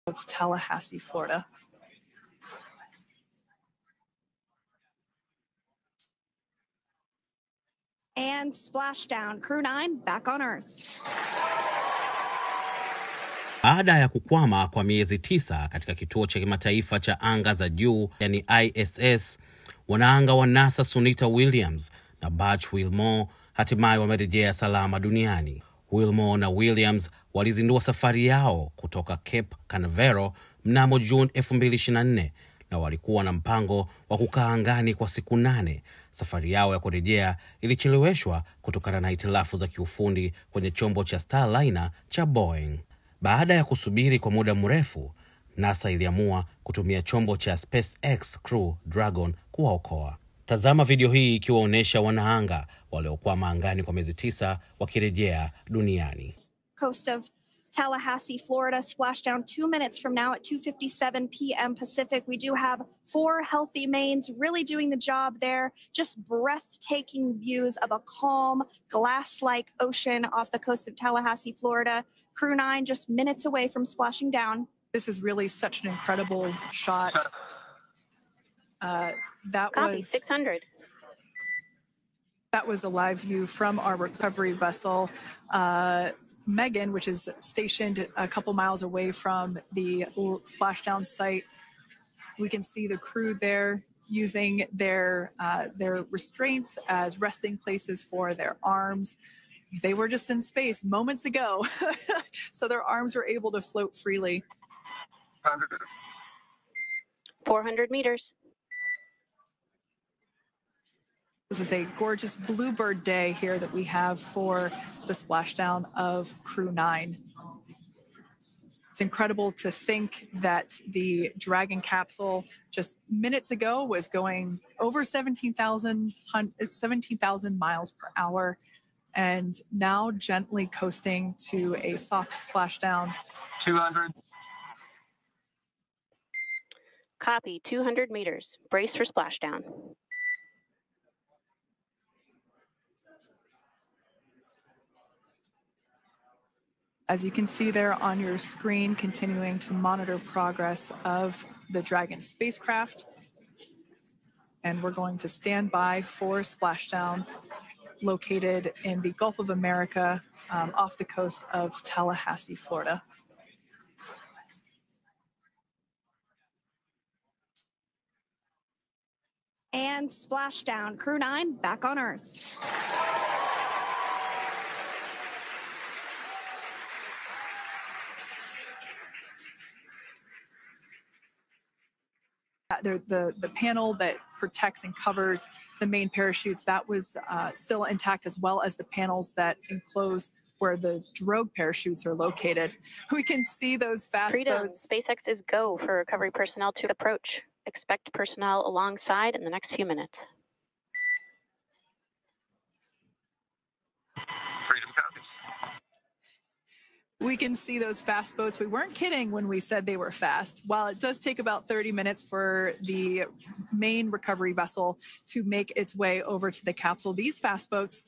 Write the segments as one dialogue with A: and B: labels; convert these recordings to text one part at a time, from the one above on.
A: of Tallahassee, Florida.
B: And splashdown, Crew 9 back on Earth.
C: Baada ya kukwama kwa miezi 9 katika kituo cha kimataifa cha anga za juu, yani ISS, wanaanga wa NASA Sunita Williams na Butch Wilmore hatimaye wamerejea salama duniani. Wilmore na Williams walizindua safari yao kutoka Cape Canaveral mnamo June 2024 na walikuwa na mpango wa kukaa angani kwa siku 8. Safari yao ya kurejea ilicheleweshwa kutokana na hitilafu za kiufundi kwenye chombo cha Starliner cha Boeing. Baada ya kusubiri kwa muda mrefu, NASA iliamua kutumia chombo cha SpaceX Crew Dragon kuwaokoa. Tazama video hii ikiwaonesha wanaanga waliokwama angani kwa miezi 9 wakirejea duniani.
B: Coast of Tallahassee, Florida, splashdown 2 minutes from now at 2:57 p.m. Pacific. We do have 4 healthy mains really doing the job there. Just breathtaking views of a calm, glass-like ocean off the coast of Tallahassee, Florida. Crew 9 just minutes away from splashing down.
A: This is really such an incredible shot. That
D: Copy,
A: was
D: 600.
A: That was a live view from our recovery vessel, Megan, which is stationed a couple miles away from the splashdown site. We can see the crew there using their restraints as resting places for their arms. They were just in space moments ago, so their arms were able to float freely.
D: 400 meters.
A: This is a gorgeous bluebird day here that we have for the splashdown of Crew 9. It's incredible to think that the Dragon capsule just minutes ago was going over 17,000 miles per hour and now gently coasting to a soft splashdown.
E: 200.
D: Copy, 200 meters. Brace for splashdown.
A: As you can see there on your screen, continuing to monitor progress of the Dragon spacecraft. And we're going to stand by for splashdown located in the Gulf of America off the coast of Tallahassee, Florida.
B: And splashdown, Crew 9 back on Earth.
A: The panel that protects and covers the main parachutes, that was still intact, as well as the panels that enclose where the drogue parachutes are located. We can see those fast boats.
D: SpaceX is go for recovery personnel to approach. Expect personnel alongside in the next few minutes.
E: Freedom copies.
A: We can see those fast boats. We weren't kidding when we said they were fast. While it does take about 30 minutes for the main recovery vessel to make its way over to the capsule, these fast boats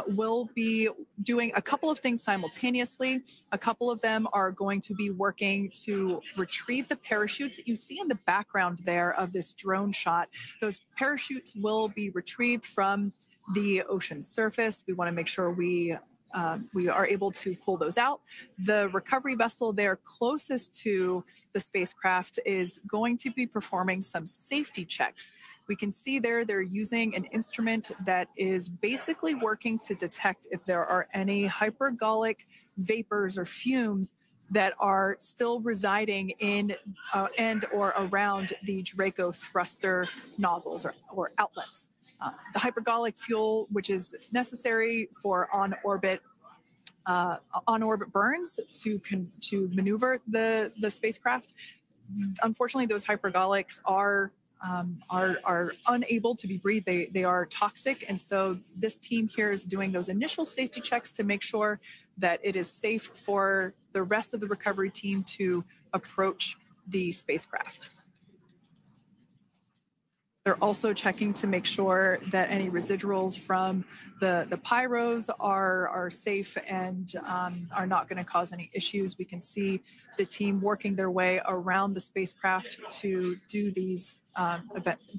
A: will be doing a couple of things simultaneously. A couple of them are going to be working to retrieve the parachutes that you see in the background there of this drone shot. Those parachutes will be retrieved from the ocean surface. We want to make sure we are able to pull those out. The recovery vessel there closest to the spacecraft is going to be performing some safety checks. We can see there they're using an instrument that is basically working to detect if there are any hypergolic vapors or fumes that are still residing in and or around the Draco thruster nozzles or outlets. The hypergolic fuel, which is necessary for on-orbit burns to maneuver the spacecraft. Unfortunately, those hypergolics are unable to be breathed. They are toxic, and so this team here is doing those initial safety checks to make sure that it is safe for the rest of the recovery team to approach the spacecraft. They're also checking to make sure that any residuals from the pyros are safe and are not going to cause any issues. We can see the team working their way around the spacecraft to do these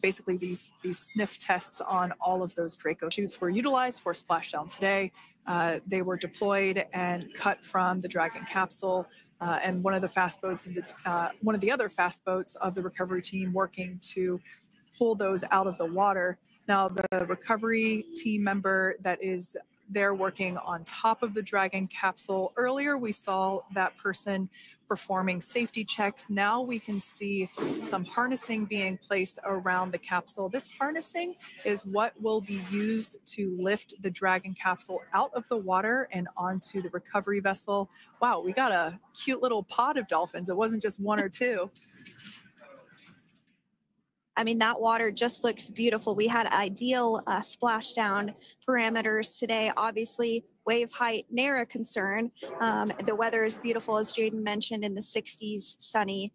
A: basically these sniff tests on all of those Draco chutes were utilized for splashdown today. They were deployed and cut from the Dragon capsule. And one of the fast boats, one of the other fast boats of the recovery team working to pull those out of the water. Now, the recovery team member that is there working on top of the Dragon capsule, earlier we saw that person performing safety checks. Now we can see some harnessing being placed around the capsule. This harnessing is what will be used to lift the Dragon capsule out of the water and onto the recovery vessel. Wow, we got a cute little pod of dolphins. It wasn't just one or two.
B: I mean, that water just looks beautiful. We had ideal splashdown parameters today. Obviously, wave height, ne'er a concern. The weather is beautiful, as Jaden mentioned, in the 60s, sunny.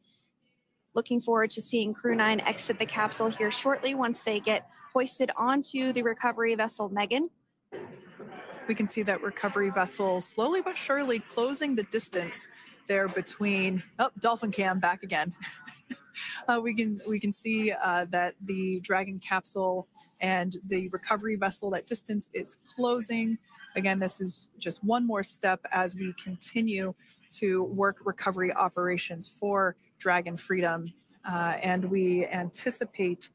B: Looking forward to seeing Crew 9 exit the capsule here shortly once they get hoisted onto the recovery vessel Megan.
A: We can see that recovery vessel slowly but surely closing the distance there between, oh, dolphin cam back again. We can see that the Dragon capsule and the recovery vessel, that distance is closing. Again, this is just one more step as we continue to work recovery operations for Dragon Freedom. And we anticipate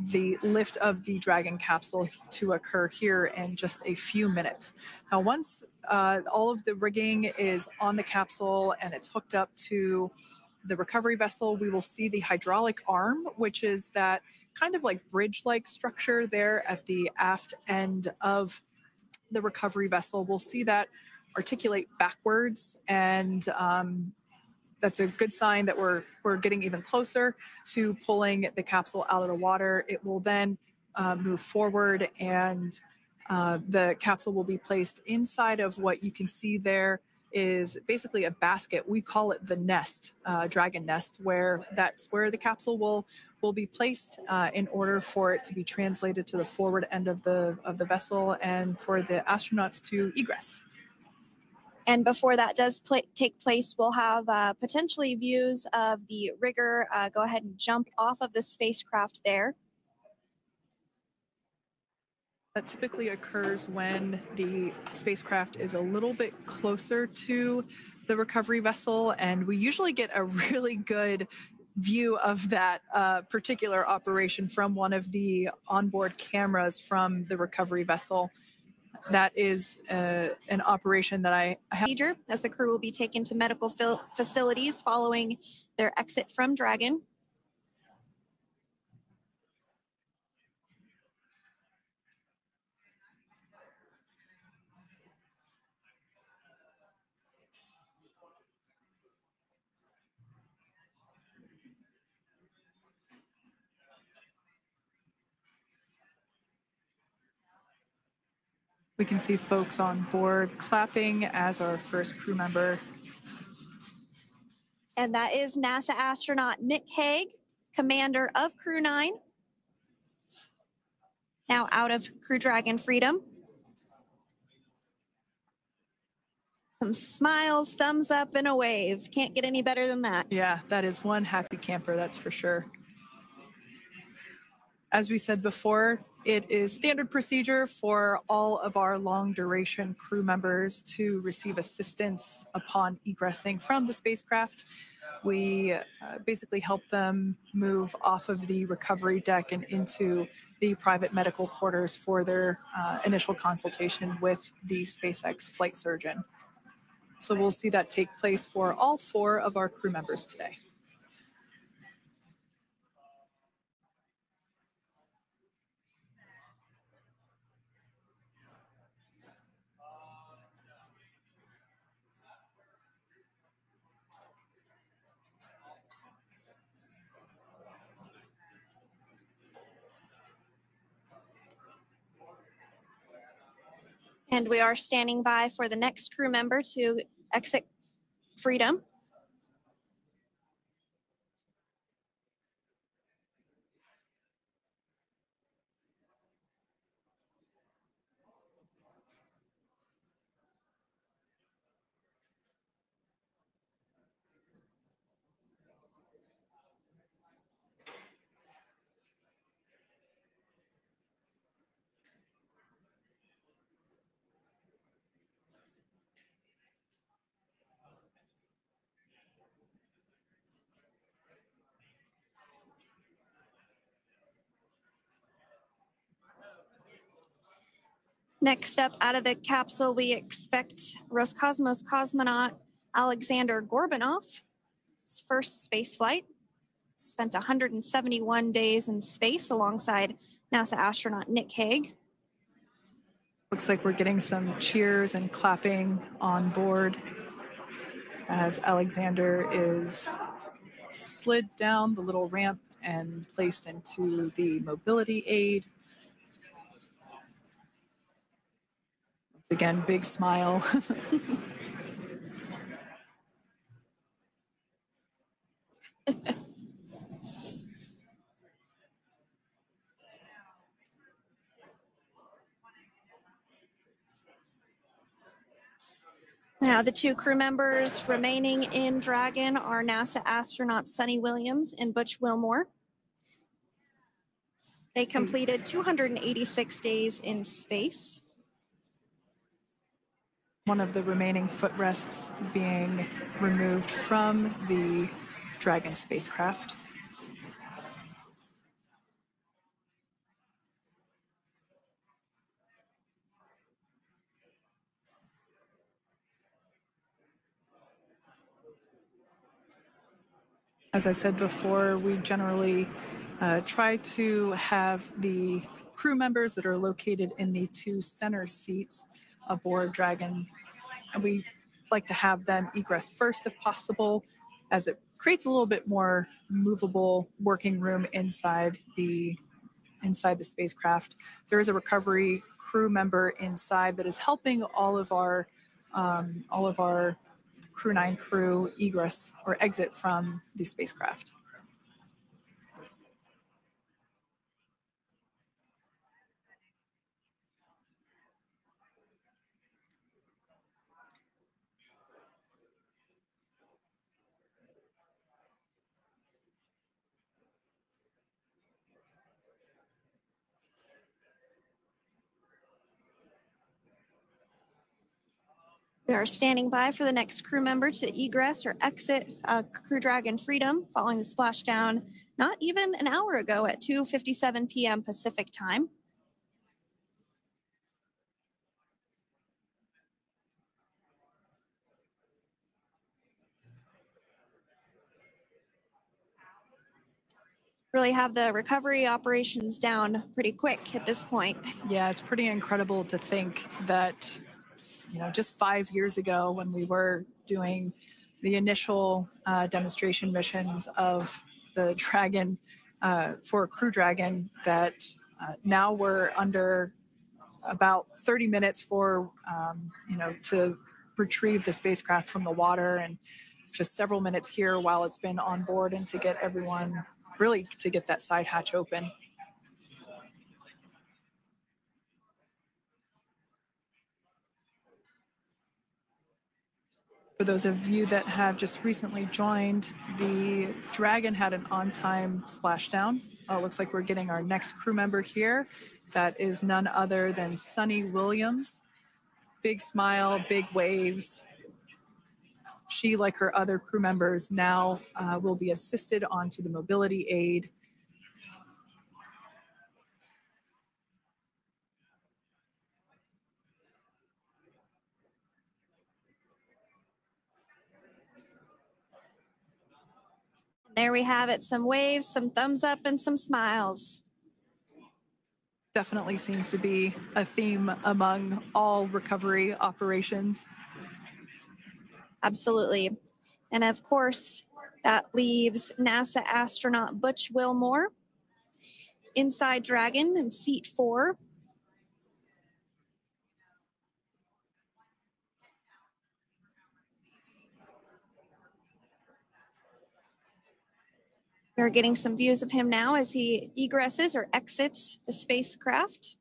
A: the lift of the Dragon capsule to occur here in just a few minutes. Now, once all of the rigging is on the capsule and it's hooked up to the recovery vessel, we will see the hydraulic arm, which is that kind of like bridge-like structure there at the aft end of the recovery vessel. We'll see that articulate backwards, and that's a good sign that we're getting even closer to pulling the capsule out of the water. It will then move forward, and the capsule will be placed inside of what you can see there is basically a basket. We call it the nest, Dragon nest, where that's where the capsule will be placed in order for it to be translated to the forward end of the vessel and for the astronauts to egress.
B: And before that does take place, we'll have potentially views of the rigger go ahead and jump off of the spacecraft there.
A: That typically occurs when the spacecraft is a little bit closer to the recovery vessel, and we usually get a really good view of that particular operation from one of the onboard cameras from the recovery vessel. That is an operation that I have.
B: Procedure as the crew will be taken to medical facilities following their exit from Dragon.
A: We can see folks on board clapping as our first crew member.
B: And that is NASA astronaut Nick Hague, commander of Crew 9. Now out of Crew Dragon Freedom. Some smiles, thumbs up, and a wave. Can't get any better than that.
A: Yeah, that is one happy camper, that's for sure. As we said before, it is standard procedure for all of our long duration crew members to receive assistance upon egressing from the spacecraft. We basically help them move off of the recovery deck and into the private medical quarters for their initial consultation with the SpaceX flight surgeon. So we'll see that take place for all 4 of our crew members today.
B: And we are standing by for the next crew member to exit Freedom. Next up out of the capsule, we expect Roscosmos cosmonaut Alexander Gorbanov. His first space flight. Spent 171 days in space alongside NASA astronaut Nick Hague.
A: Looks like we're getting some cheers and clapping on board as Alexander is slid down the little ramp and placed into the mobility aid. Once again, big smile.
B: Now, the two crew members remaining in Dragon are NASA astronauts Sunny Williams and Butch Wilmore. They completed 286 days in space.
A: One of the remaining footrests being removed from the Dragon spacecraft. As I said before, we generally try to have the crew members that are located in the two center seats aboard Dragon. And we like to have them egress first if possible, as it creates a little bit more movable working room inside the spacecraft. There is a recovery crew member inside that is helping all of our Crew 9 crew egress or exit from the spacecraft.
B: We are standing by for the next crew member to egress or exit Crew Dragon Freedom following the splashdown not even an hour ago at 2:57 p.m. Pacific time. Really have the recovery operations down pretty quick at this point.
A: Yeah, it's pretty incredible to think that, just 5 years ago when we were doing the initial demonstration missions of the Dragon for Crew Dragon, that now we're under about 30 minutes for, to retrieve the spacecraft from the water, and just several minutes here while it's been on board and to get everyone, really to get that side hatch open. For those of you that have just recently joined, the Dragon had an on-time splashdown. It looks like we're getting our next crew member here. That is none other than Sunny Williams. Big smile, big waves. She, like her other crew members, now will be assisted onto the mobility aid.
B: There we have it, some waves, some thumbs up, and some smiles.
A: Definitely seems to be a theme among all recovery operations.
B: Absolutely. And of course, that leaves NASA astronaut Butch Wilmore inside Dragon in seat 4. We're getting some views of him now as he egresses or exits the spacecraft.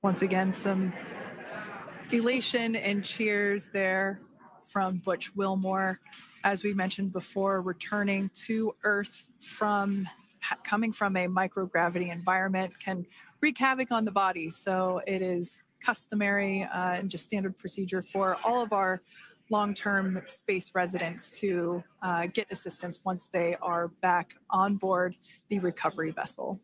A: Once again, some elation and cheers there from Butch Wilmore. As we mentioned before, returning to Earth coming from a microgravity environment can wreak havoc on the body. So it is customary and just standard procedure for all of our long-term space residents to get assistance once they are back on board the recovery vessel.